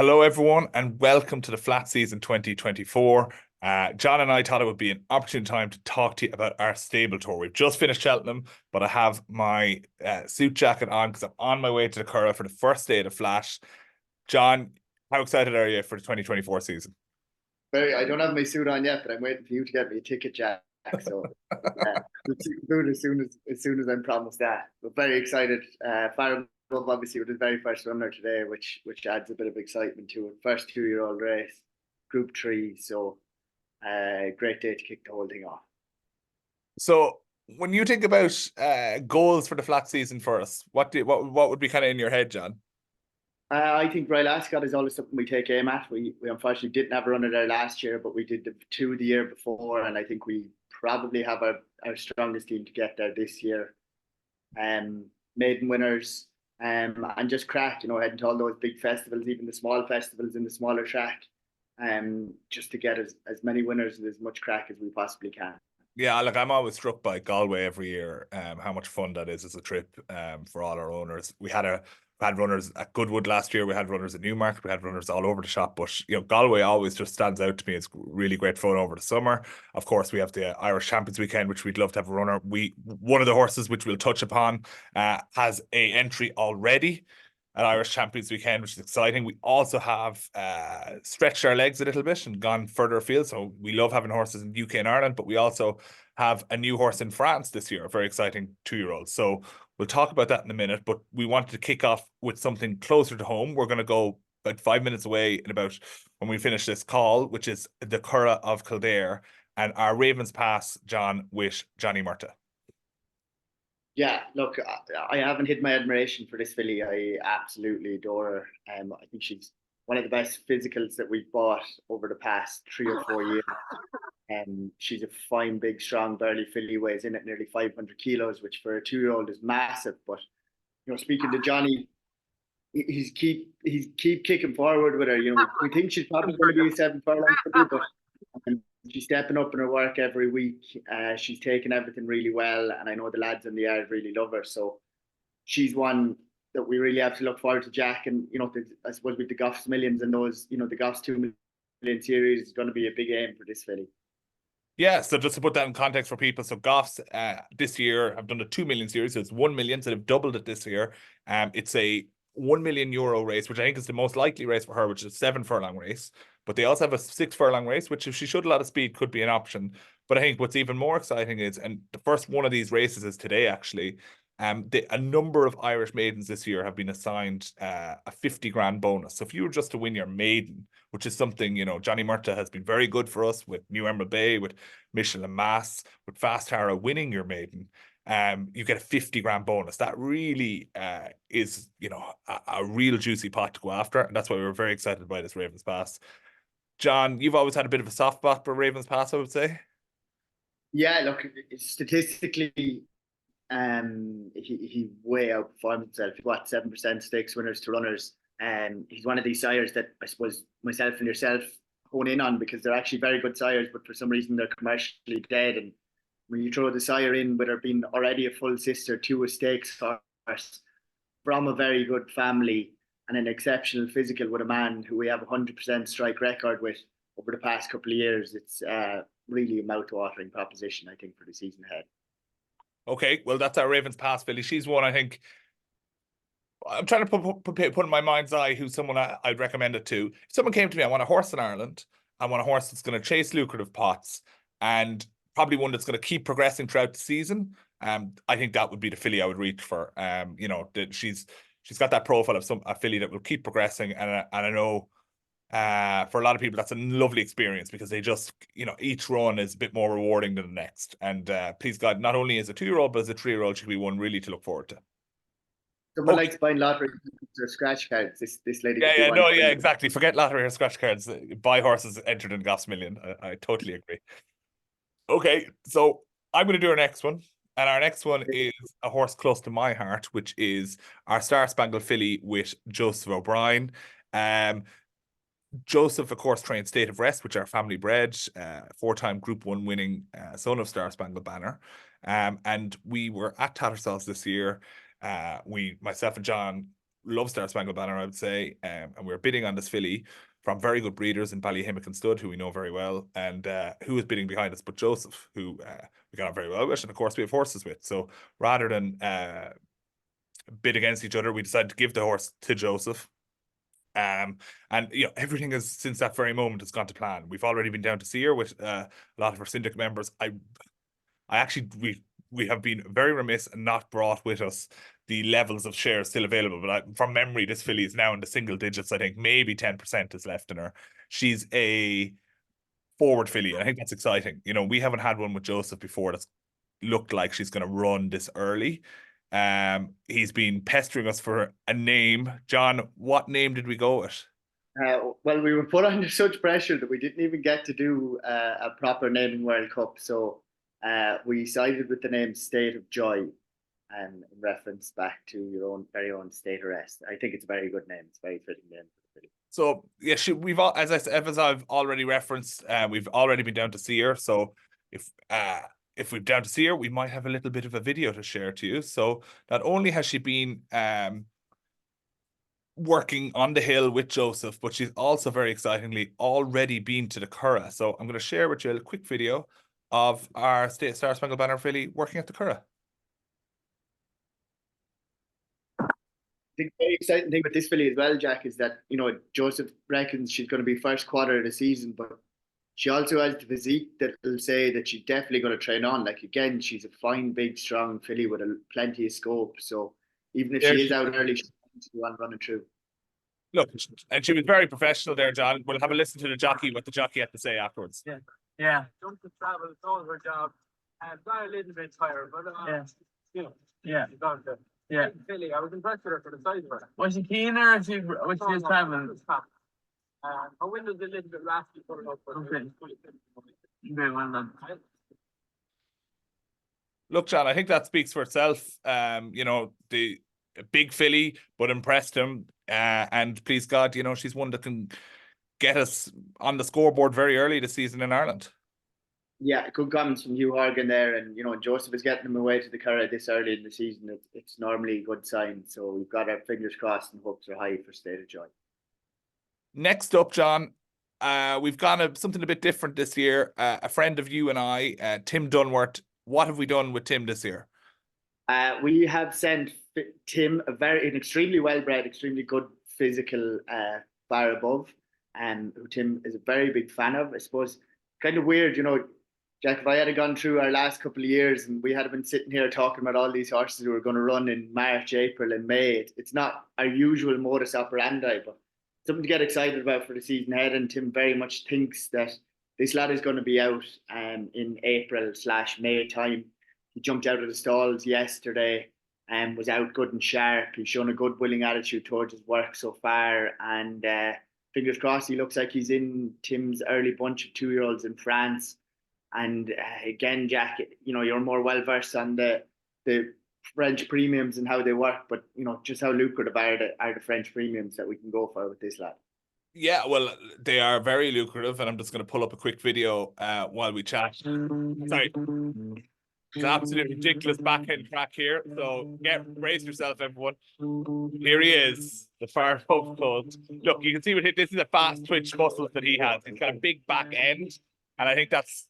Hello, everyone, and welcome to the flat season 2024. John and I thought it would be an opportune time to talk to you about our stable tour. We've just finished Cheltenham, but I have my suit jacket on because I'm on my way to the Curragh for the first day of the flat. John, how excited are you for the 2024 season? Very, I don't have my suit on yet, but I'm waiting for you to get me a ticket, Jack. So the suit as soon as I'm promised that. But very excited. Farrell obviously with his very first runner today, which adds a bit of excitement to it. First 2-year-old race, Group 3. So great day to kick the whole thing off. So, when you think about goals for the flat season for us, what would be kind of in your head, John? I think Royal Ascot is always something we take aim at. We unfortunately didn't have a runner there last year, but we did the two the year before, and I think we probably have our strongest team to get there this year. Maiden winners, and just crack, heading to all those big festivals, even the small festivals in the smaller track, just to get as many winners and as much crack as we possibly can. Yeah, look, I'm always struck by Galway every year, how much fun that is as a trip, for all our owners. We had runners at Goodwood last year, we had runners at Newmarket, we had runners all over the shop, but Galway always just stands out to me. It's really great fun over the summer. Of course, we have the Irish Champions weekend, which we'd love to have a runner. One of the horses, which we'll touch upon, has a entry already at Irish Champions weekend, which is exciting. We also have stretched our legs a little bit and gone further afield. So we love having horses in the UK and Ireland, but we also have a new horse in France this year, a very exciting 2-year-old. So we'll talk about that in a minute, but we wanted to kick off with something closer to home. We're going to go about 5 minutes away in about when we finish this call, which is the Curragh of Kildare and our Ravens Pass, John, with Johnny Murtagh. Yeah, look, I haven't hid my admiration for this filly. I absolutely adore her. I think she's one of the best physicals that we've bought over the past 3 or 4 years. She's a fine, big, strong, burly filly, weighs in at nearly 500 kilos, which for a 2-year-old is massive. But speaking to Johnny, he's keep kicking forward with her. We think she's probably going to be a 7 furlong filly, but she's stepping up in her work every week. She's taking everything really well, and I know the lads in the yard really love her. So she's one that we really have to look forward to, Jack. And I suppose with the Goffs Millions and those, the Goffs 2 million series is going to be a big aim for this filly. Yeah, so just to put that in context for people, so Goffs this year have done the 2 million series, so it's 1 million, so they've doubled it this year. It's a €1 million race, which I think is the most likely race for her, which is a 7 furlong race. But they also have a 6 furlong race, which if she showed a lot of speed could be an option. But I think what's even more exciting is, and the first one of these races is today actually. A number of Irish maidens this year have been assigned a 50 grand bonus. So if you were just to win your maiden, which is something, Johnny Murtagh has been very good for us with New Emerald Bay, with Michelin Mass, with Fast Tara winning your maiden. You get a 50 grand bonus. That really is, a real juicy pot to go after. And that's why we were very excited by this Ravens Pass. John, you've always had a bit of a soft spot for Ravens Pass, I would say. Yeah, look, statistically, he way outperformed himself. He got 7% stakes winners to runners. And he's one of these sires that I suppose myself and yourself hone in on because they're actually very good sires, but for some reason they're commercially dead. And when you throw the sire in with her being already a full sister to a stakes horse from a very good family and an exceptional physical with a man who we have a 100% strike record with over the past couple of years, it's really a mouth-watering proposition, I think, for the season ahead. Okay, well, that's our Ravens Pass filly. She's one, I think. I'm trying to put in my mind's eye who's someone I'd recommend it to. If someone came to me, I want a horse in Ireland. I want a horse that's going to chase lucrative pots and probably one that's going to keep progressing throughout the season. I think that would be the filly I would reach for. She's got that profile of a filly that will keep progressing, and I know for a lot of people that's a lovely experience because they just each run is a bit more rewarding than the next. And please God, not only as a 2-year-old but as a 3-year-old, she could be one really to look forward to. Someone likes buying lottery or scratch cards. This lady Yeah, could be yeah, one no, for yeah, you. exactly. Forget lottery or scratch cards. Buy horses entered in Goffs Million. I totally agree. Okay, so I'm going to do our next one. And our next one is a horse close to my heart, which is our Star Spangled Filly with Joseph O'Brien. Joseph, of course, trained State of Rest, which are family bred, 4-time Group 1 winning son of Star Spangled Banner. And we were at Tattersalls this year. Myself and John love Star Spangled Banner, I would say. And we're bidding on this filly from very good breeders in Ballyhimmock and Stud, who we know very well. And who is bidding behind us but Joseph, who we got on very well with. And of course, we have horses with. So rather than bid against each other, we decided to give the horse to Joseph. And everything is, since that very moment, has gone to plan. We've already been down to see her with a lot of our syndicate members. I actually, we have been very remiss and not brought with us the levels of shares still available. But from memory, this filly is now in the single digits. I think maybe 10% is left in her. She's a forward filly, and I think that's exciting. We haven't had one with Joseph before that's looked like she's going to run this early. He's been pestering us for a name. John, what name did we go with? Well, we were put under such pressure that we didn't even get to do a proper naming World Cup. So we sided with the name State of Joy, in reference back to your own very own State Arrest. I think it's a very good name. It's a very fitting name. So yeah, we've all, as I've already referenced, we've already been down to see her. So if we're down to see her, we might have a little bit of a video to share to you. So not only has she been working on the hill with Joseph, but she's also very excitingly already been to the Curragh. So I'm going to share with you a quick video of our Star Spangled Banner filly working at the Curragh. The very exciting thing with this filly as well, Jack, is that Joseph reckons she's going to be first quarter of the season, but she also has the physique that will say that she's definitely going to train on. Like, again, she's a fine, big, strong filly with plenty of scope. So even if she is out early, she's going to run running through. Look, and she was very professional there, John. We'll have a listen to what the jockey had to say afterwards. Yeah. Don't to travel, it's always her job. And got a little bit tired, but yeah. Filly, I was impressed with her for the size of her. Was she keener or she was traveling? Her window's a little bit raspy for her. Okay. Very well done. Look, John, I think that speaks for itself. The big filly, but impressed him. And please God, she's one that can get us on the scoreboard very early this season in Ireland. Yeah, good comments from Hugh Horgan there. And, Joseph is getting him away to the Curragh this early in the season. It's normally a good sign. So we've got our fingers crossed and hopes are high for State of Joy. Next up, John, we've gone something a bit different this year. A friend of you and I, Tim Dunworth. What have we done with Tim this year? We have sent Tim an extremely well-bred, extremely good physical bar above, who Tim is a very big fan of. I suppose kind of weird, Jack, if I had gone through our last couple of years and we had been sitting here talking about all these horses who were going to run in March, April and May, it's not our usual modus operandi, but something to get excited about for the season ahead. And Tim very much thinks that this lad is going to be out in April/May time. He jumped out of the stalls yesterday and was out good and sharp. He's shown a good willing attitude towards his work so far. And fingers crossed, he looks like he's in Tim's early bunch of 2-year-olds in France. And again, Jack, you're more well versed on the French premiums and how they work, but just how lucrative are the French premiums that we can go for with this lad. Yeah, well, they are very lucrative, and I'm just going to pull up a quick video while we chat. Sorry. It's an absolutely ridiculous backhand track here. So brace yourself, everyone. Here he is, the far post closed. Look, you can see this is a fast twitch muscles that he has. He's got a big back end. And I think that's,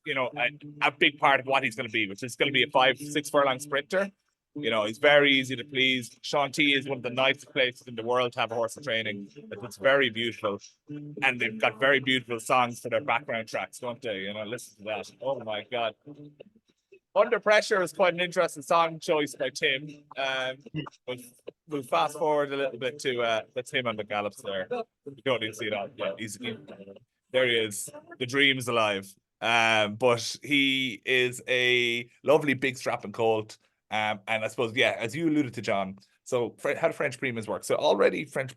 a big part of what he's going to be, which is going to be a 5-6 furlong sprinter. He's very easy to please. Sean T is one of the nicest places in the world to have a horse in training. It's very beautiful. And they've got very beautiful songs for their background tracks, don't they? Listen to that. Oh my God. Under Pressure is quite an interesting song choice by Tim. We'll fast forward a little bit to that's him on the gallops there. You don't need to see it all. Yeah, there he is. The dream's alive. But he is a lovely big strapping colt. And I suppose, as you alluded to, John, so how do French premiums work? So already French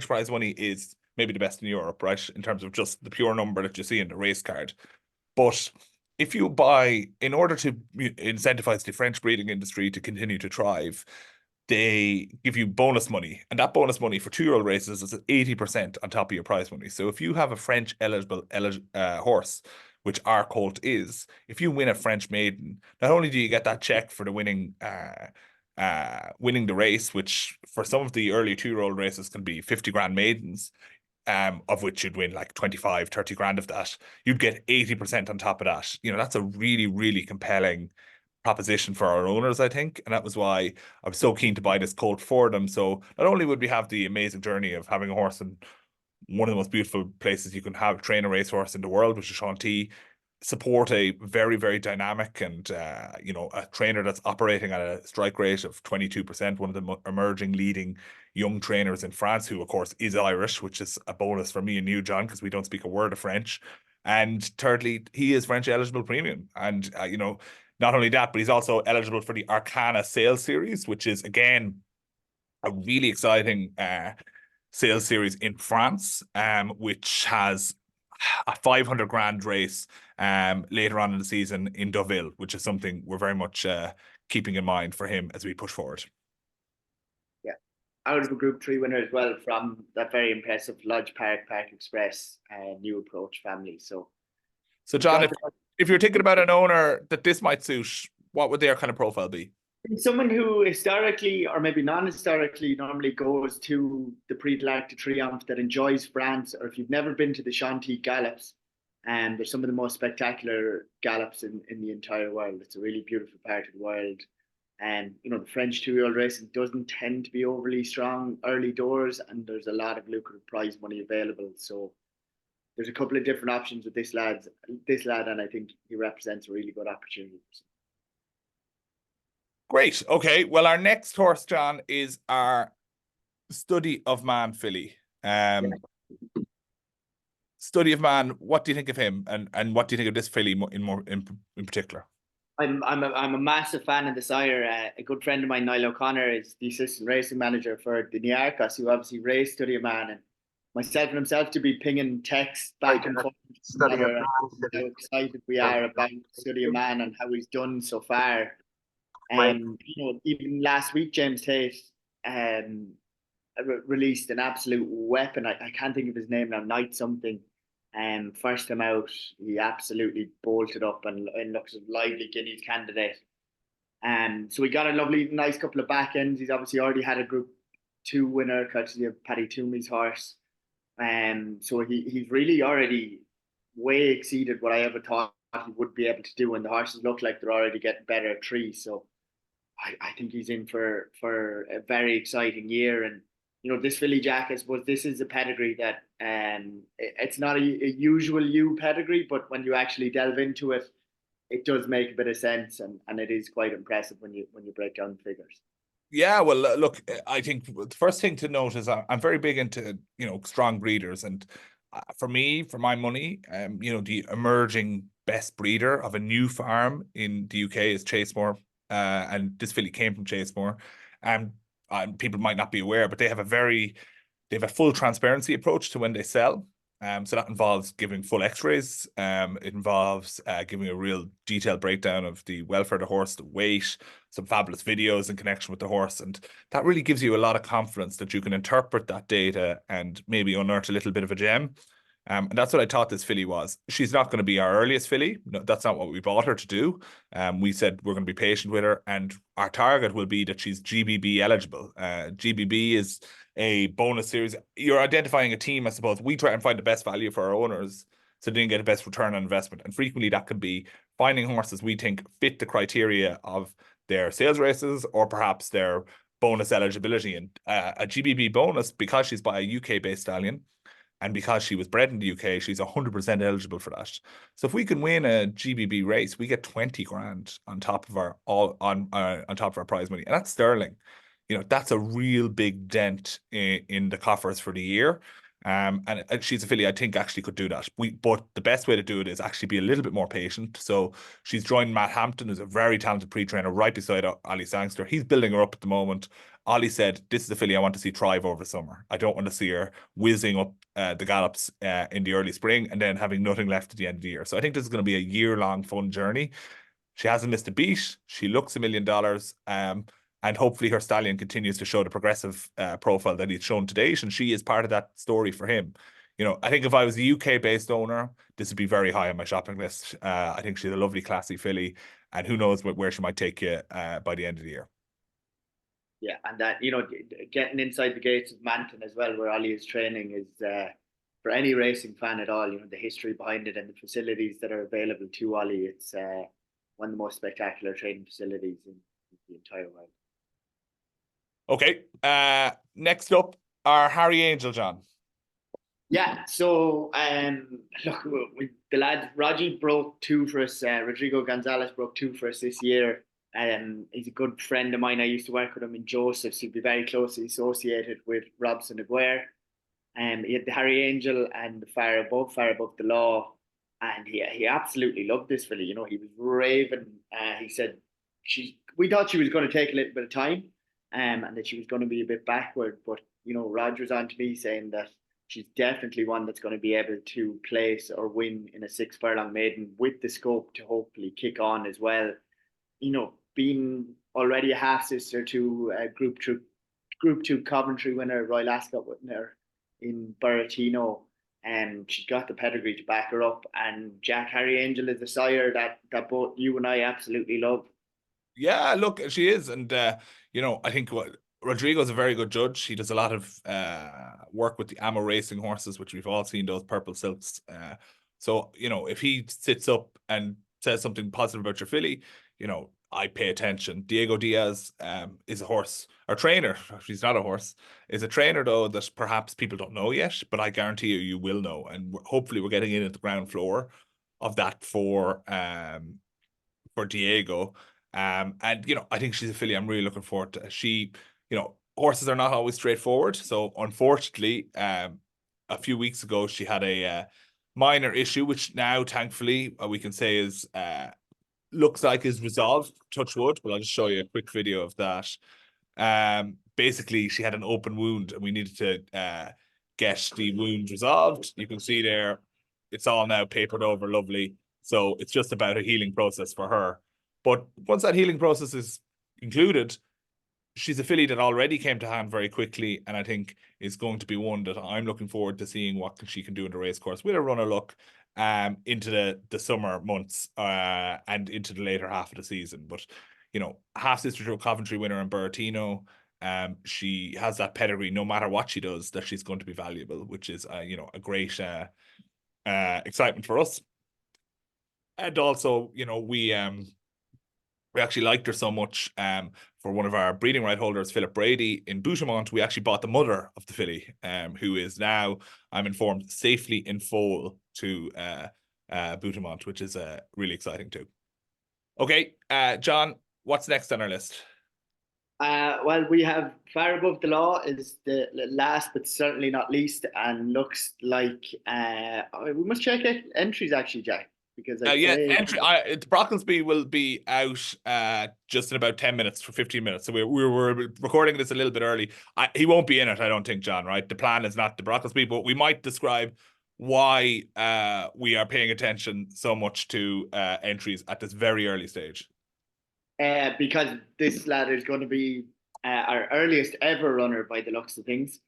prize money is maybe the best in Europe, right? In terms of just the pure number that you see in the race card. But if you buy, in order to incentivize the French breeding industry to continue to thrive, they give you bonus money. And that bonus money for 2-year-old races is 80% on top of your prize money. So if you have a French eligible horse, which our colt is, if you win a French maiden, not only do you get that check for the winning winning the race, which for some of the early 2-year-old races can be 50 grand maidens, of which you'd win like 25, 30 grand of that. You'd get 80% on top of that. You know, that's a really, really compelling proposition for our owners, I think. And that was why I was so keen to buy this colt for them. So not only would we have the amazing journey of having a horse in one of the most beautiful places you can have train a racehorse in the world, which is Shanty, support a very, very dynamic and you know, a trainer that's operating at a strike rate of 22%, one of the emerging leading young trainers in France, who of course is Irish, which is a bonus for me and you, John, because we don't speak a word of French. And thirdly, he is French eligible premium, and you know, not only that, but he's also eligible for the Arcana Sales Series, which is again a really exciting sales series in France, which has a 500 grand race later on in the season in Deauville, which is something we're very much keeping in mind for him as we push forward. Yeah, out of a Group 3 winner as well from that very impressive Lodge Park Express New Approach family. So John, if you're thinking about an owner that this might suit, what would their kind of profile be? Someone who historically, or maybe non-historically, normally goes to the Prix de l'Arc de Triomphe, that enjoys France, or if you've never been to the Chantilly Gallops, and they're some of the most spectacular gallops in the entire world. It's a really beautiful part of the world. And, you know, the French 2-year-old racing doesn't tend to be overly strong early doors, and there's a lot of lucrative prize money available. So there's a couple of different options with this lad, and I think he represents a really good opportunity. Great. Okay. Well, our next horse, John, is our Study of Man filly. Study of Man. What do you think of him, and what do you think of this filly in particular? I'm a massive fan of the sire. A good friend of mine, Niall O'Connor, is the assistant racing manager for the Niarchos, who obviously raced Study of Man, and myself and himself to be pinging texts back and forth. How excited we are about Study of Man and how he's done so far. You know, even last week, James Tate released an absolute weapon. I can't think of his name now. Knight something. First time out, he absolutely bolted up and looks a lively Guineas candidate. So we got a lovely, nice couple of back ends. He's obviously already had a Group 2 winner, courtesy of Paddy Toomey's horse. So he's really already way exceeded what I ever thought he would be able to do, and the horses look like they're already getting better at trees. So I think he's in for a very exciting year. And you know, this filly, Jack, I suppose this is a pedigree that it's not a usual U pedigree, but when you actually delve into it, it does make a bit of sense, and it is quite impressive when you break down the figures. Yeah, well, look, I think the first thing to note is I'm very big into, you know, strong breeders, and for me, for my money, you know, the emerging best breeder of a new farm in the UK is Chasemore, and this filly came from Chasemore, and people might not be aware, but they have a full transparency approach to when they sell. So that involves giving full x-rays. It involves giving a real detailed breakdown of the welfare of the horse, the weight, some fabulous videos in connection with the horse. And that really gives you a lot of confidence that you can interpret that data and maybe unearth a little bit of a gem. And that's what I thought this filly was. She's not going to be our earliest filly. No, that's not what we bought her to do. We said we're going to be patient with her, and our target will be that she's GBB eligible. GBB is a bonus series. You're identifying a team, I suppose. We try and find the best value for our owners so they can get the best return on investment. And frequently that could be finding horses we think fit the criteria of their sales races or perhaps their bonus eligibility. And a GBB bonus, because she's by a UK-based stallion, and because she was bred in the UK, she's 100% eligible for that. So if we can win a GBB race, we get 20 grand on top of our on top of our prize money, and that's sterling. You know, that's a real big dent in the coffers for the year. And she's a filly I think actually could do that. But the best way to do it is actually be a little bit more patient. So she's joined Matt Hampton, who's a very talented pre-trainer, right beside Ollie Sangster. He's building her up at the moment. Ollie said, this is the filly I want to see thrive over the summer. I don't want to see her whizzing up the gallops in the early spring and then having nothing left at the end of the year. So I think this is going to be a year-long fun journey. She hasn't missed a beat. She looks $1 million. And hopefully her stallion continues to show the progressive profile that he's shown to date. And she is part of that story for him. You know, I think if I was a UK-based owner, this would be very high on my shopping list. I think she's a lovely, classy filly. And who knows where she might take you by the end of the year. Yeah, and that, you know, getting inside the gates of Manton as well, where Ollie is training, is for any racing fan at all, you know, the history behind it and the facilities that are available to Ollie. It's one of the most spectacular training facilities in the entire world. Okay. Next up are Harry Angel, John. Yeah, so look, the lad Raji broke 2 for us. Rodrigo Gonzalez broke 2 for us this year. He's a good friend of mine. I used to work with him in Joseph's. He'd be very closely associated with Robson Aguirre. He had the Harry Angel and the Fire Above the Law, and he absolutely loved this filly. You know, he was raving. He said we thought she was going to take a little bit of time, and that she was going to be a bit backward. But you know, Roger's on to me saying that she's definitely one that's going to be able to place or win in a 6 furlong maiden with the scope to hopefully kick on as well. You know, being already a half sister to a Group 2 Coventry winner, Royal Ascot winner in Bertino, and she's got the pedigree to back her up. And Jack Harry Angel is a sire that both you and I absolutely love. Yeah, look, she is, and you know, I think Rodrigo's a very good judge. He does a lot of work with the Amo racing horses, which we've all seen, those purple silks. So you know, if he sits up and says something positive about your filly, you know, I pay attention. Diego Diaz is a horse, or trainer. She's not a horse. Is a trainer though that perhaps people don't know yet, but I guarantee you will know. And hopefully, we're getting in at the ground floor of that for Diego. And you know, I think she's a filly I'm really looking forward to. She, you know, horses are not always straightforward. So unfortunately, a few weeks ago she had a minor issue, which now thankfully we can say is looks like is resolved. Touch wood. But I'll just show you a quick video of that. Basically, she had an open wound, and we needed to get the wound resolved. You can see there, it's all now papered over, lovely. So it's just about a healing process for her. But once that healing process is concluded, she's a filly that already came to hand very quickly, and I think is going to be one that I'm looking forward to seeing what she can do in the race course with a runner luck into the summer months and into the later half of the season. But you know, half sister to a Coventry winner in Bertino. She has that pedigree, no matter what she does, that she's going to be valuable, which is you know, a great excitement for us. And also, you know, we actually liked her so much for one of our breeding right holders, Philip Brady in Bouchermont. We actually bought the mother of the filly, who is now, I'm informed, safely in foal to Bouchermont, which is really exciting too. Okay, John, what's next on our list? Well, we have Fire Above the Law is the last, but certainly not least, and looks like we must check it entries actually, Jack, because yeah, entry. Brocklesby will be out just in about 10 minutes for 15 minutes. So we were recording this a little bit early. He won't be in it, I don't think, John. Right? The plan is not the Brocklesby, but we might describe why we are paying attention so much to entries at this very early stage. Because this lad is going to be our earliest ever runner by the looks of things.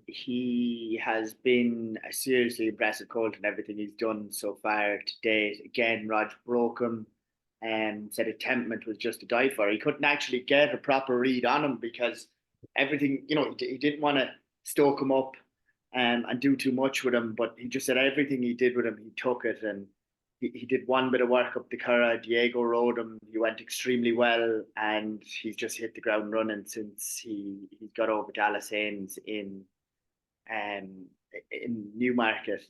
He has been a seriously impressive colt in everything he's done so far to date. Again, Rog broke him and said a temperament was just to die for. He couldn't actually get a proper read on him because everything, you know, he didn't want to stoke him up and do too much with him, but he just said everything he did with him, he took it, and he did one bit of work up the Curragh. Diego rode him. He went extremely well, and he's just hit the ground running since he got over to Alice Haynes in Newmarket.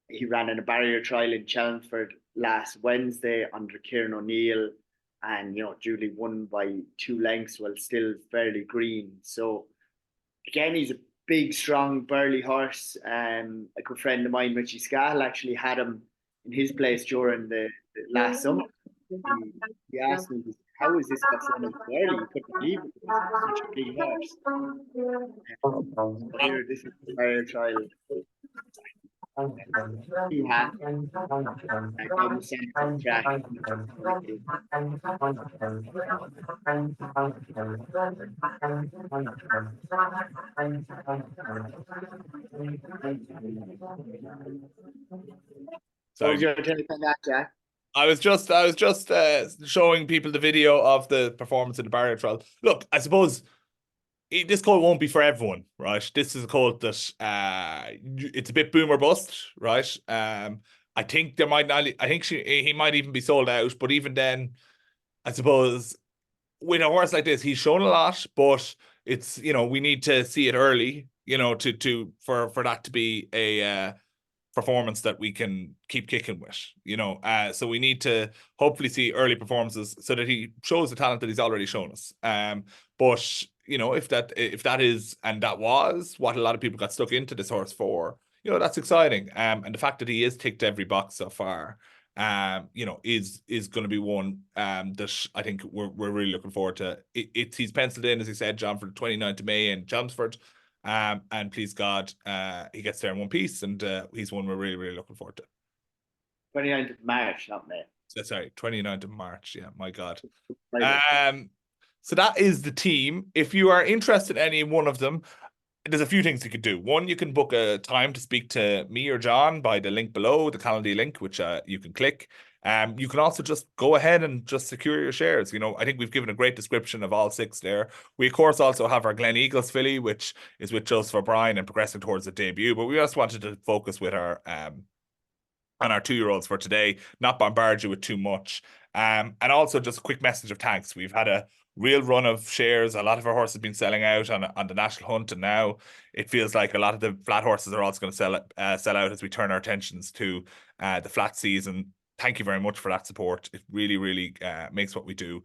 He ran in a barrier trial in Chelmsford last Wednesday under Kieran O'Neill, and you know, Julie won by 2 lengths while still fairly green. So again, he's a big, strong, burly horse. A good friend of mine, Richie Scahill, actually had him in his place during the last summer. He asked me, how is this horse running so early? He couldn't believe it was such a big horse. So here, this is the fire trial. He had down centre track. So what was your take on that, Jack? I was just showing people the video of the performance in the barrier trial. Look, I suppose this colt won't be for everyone, right? This is a colt that it's a bit boom or bust, right? I think there might not. I think he might even be sold out, but even then, I suppose with a horse like this, he's shown a lot, but it's we need to see it early, for that to be a performance that we can keep kicking with, so we need to hopefully see early performances so that he shows the talent that he's already shown us. But if that is and that was what a lot of people got stuck into this horse for, that's exciting. And the fact that he is ticked every box so far, is going to be one that I think we're really looking forward to. He's penciled in, as he said, John, for the 29th of May in Chelmsford. And please God, he gets there in one piece, and he's one we're really, really looking forward to. 29th of March, not May. Sorry, 29th of March. Yeah, my God. Right. So that is the team. If you are interested in any one of them, there's a few things you could do. One, you can book a time to speak to me or John by the link below, the Calendly link, which you can click. You can also just go ahead and just secure your shares. I think we've given a great description of all 6 there. We, of course, also have our Glen Eagles filly, which is with Joseph O'Brien and progressing towards the debut. But we just wanted to focus with our on our 2-year-olds for today, not bombard you with too much. And also just a quick message of thanks. We've had a real run of shares. A lot of our horses have been selling out on the national hunt, and now it feels like a lot of the flat horses are also going to sell out as we turn our attentions to the flat season. Thank you very much for that support. It really, really makes what we do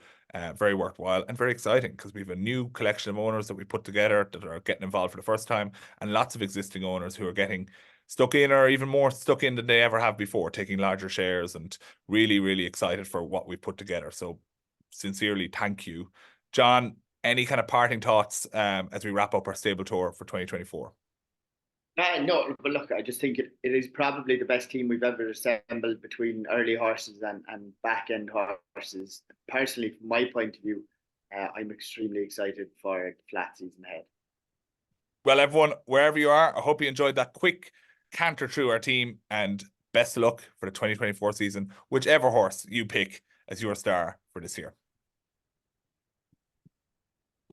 very worthwhile and very exciting, because we have a new collection of owners that we put together that are getting involved for the first time, and lots of existing owners who are getting stuck in, or even more stuck in than they ever have before, taking larger shares, and really, really excited for what we put together. So sincerely, thank you. John, any kind of parting thoughts as we wrap up our stable tour for 2024? No, but look, I just think it is probably the best team we've ever assembled between early horses and back end horses. Personally, from my point of view, I'm extremely excited for the flat season ahead. Well, everyone, wherever you are, I hope you enjoyed that quick canter through our team, and best of luck for the 2024 season, whichever horse you pick as your star for this year.